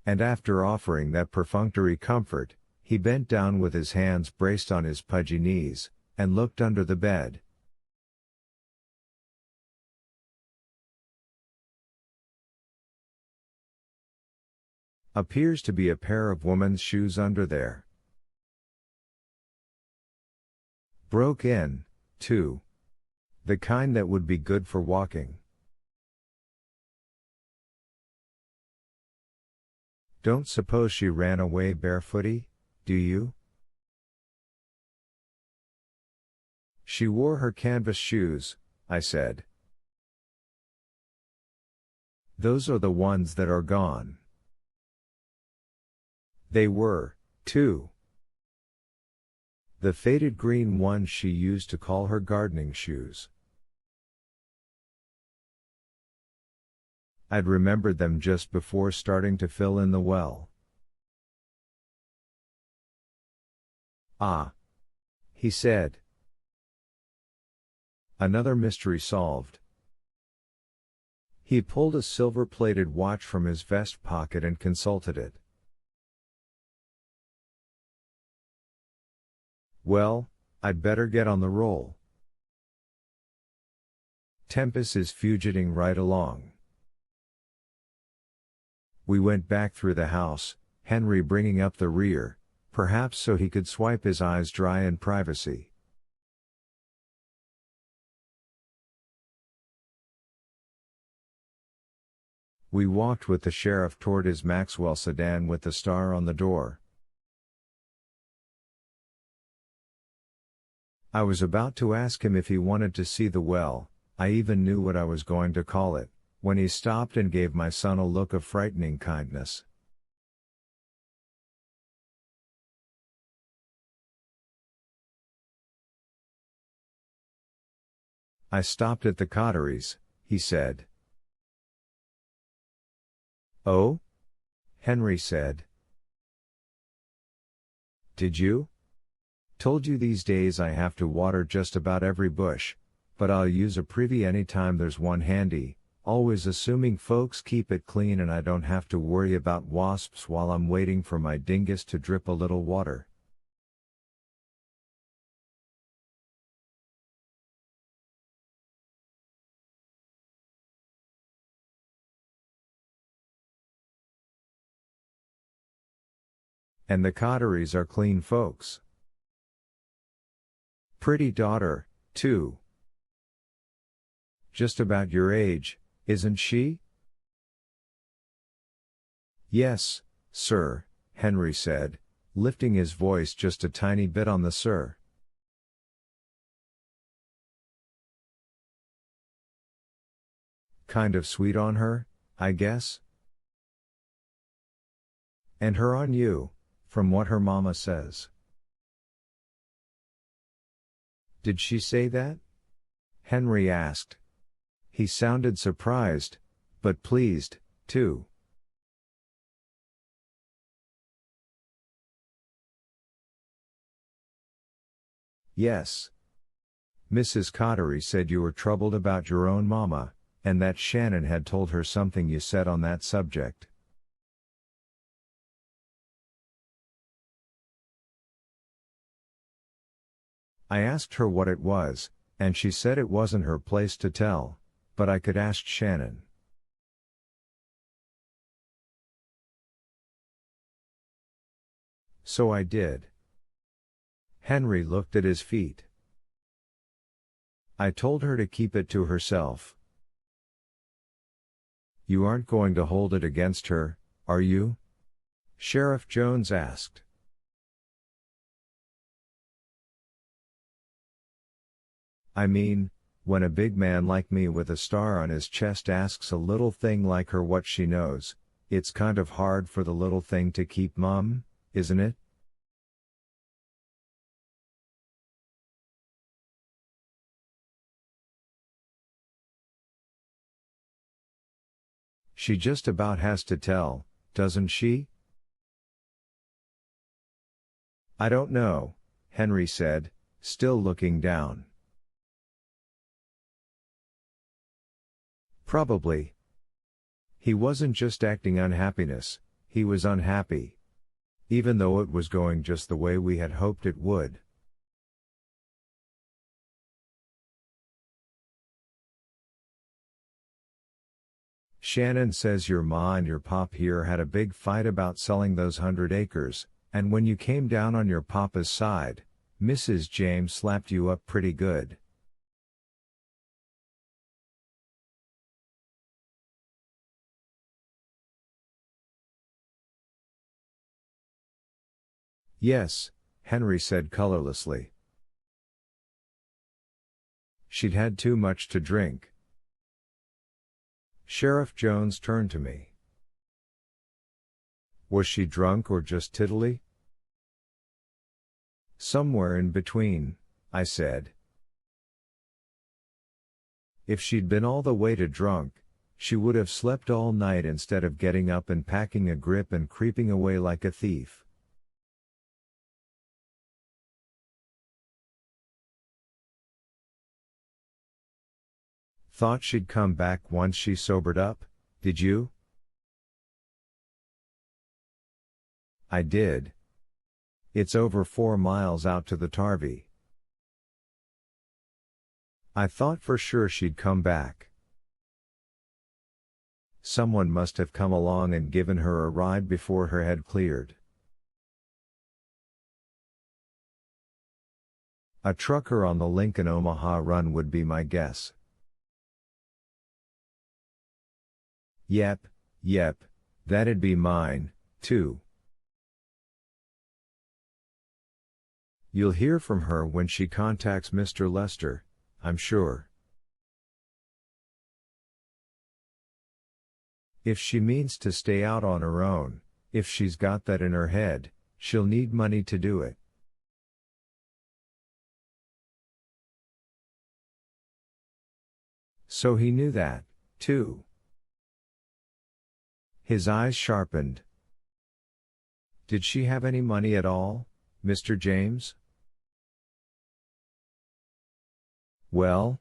And after offering that perfunctory comfort, he bent down with his hands braced on his pudgy knees, and looked under the bed. Appears to be a pair of woman's shoes under there. Broke in, too. The kind that would be good for walking. Don't suppose she ran away barefooty, do you? She wore her canvas shoes, I said. Those are the ones that are gone. They were, too. The faded green ones she used to call her gardening shoes. I'd remembered them just before starting to fill in the well. Ah, he said. Another mystery solved. He pulled a silver-plated watch from his vest pocket and consulted it. Well, I'd better get on the roll. Tempest is fugiting right along. We went back through the house, Henry bringing up the rear, perhaps so he could swipe his eyes dry in privacy. We walked with the sheriff toward his Maxwell sedan with the star on the door. I was about to ask him if he wanted to see the well, I even knew what I was going to call it, when he stopped and gave my son a look of frightening kindness. I stopped at the Cotteries, he said. Oh? Henry said. Did you? Told you these days I have to water just about every bush, but I'll use a privy anytime there's one handy, always assuming folks keep it clean and I don't have to worry about wasps while I'm waiting for my dingus to drip a little water. And the Cotteries are clean folks. Pretty daughter, too. Just about your age, isn't she? Yes, sir, Henry said, lifting his voice just a tiny bit on the sir. Kind of sweet on her, I guess? And her on you, from what her mama says. Did she say that? Henry asked. He sounded surprised, but pleased, too. Yes. Mrs. Cottery said you were troubled about your own mama, and that Shannon had told her something you said on that subject. I asked her what it was, and she said it wasn't her place to tell, but I could ask Shannon. So I did. Henry looked at his feet. I told her to keep it to herself. You aren't going to hold it against her, are you? Sheriff Jones asked. I mean, when a big man like me with a star on his chest asks a little thing like her what she knows, it's kind of hard for the little thing to keep mum, isn't it? She just about has to tell, doesn't she? I don't know, Henry said, still looking down. Probably. He wasn't just acting unhappiness, He was unhappy. Even though it was going just the way we had hoped it would. Shannon says your ma and your pop here had a big fight about selling those 100 acres, and when you came down on your papa's side, Mrs. James slapped you up pretty good. Yes, Henry said colorlessly. She'd had too much to drink. Sheriff Jones turned to me. Was she drunk or just tittily? Somewhere in between, I said. If she'd been all the way to drunk, she would have slept all night instead of getting up and packing a grip and creeping away like a thief. Thought she'd come back once she sobered up, did you? I did. It's over 4 miles out to the Tarvey. I thought for sure she'd come back. Someone must have come along and given her a ride before her head cleared. A trucker on the Lincoln-Omaha run would be my guess. Yep, that'd be mine, too. You'll hear from her when she contacts Mr. Lester, I'm sure. If she means to stay out on her own, if she's got that in her head, she'll need money to do it. So he knew that, too. His eyes sharpened. Did she have any money at all, Mr. James? Well,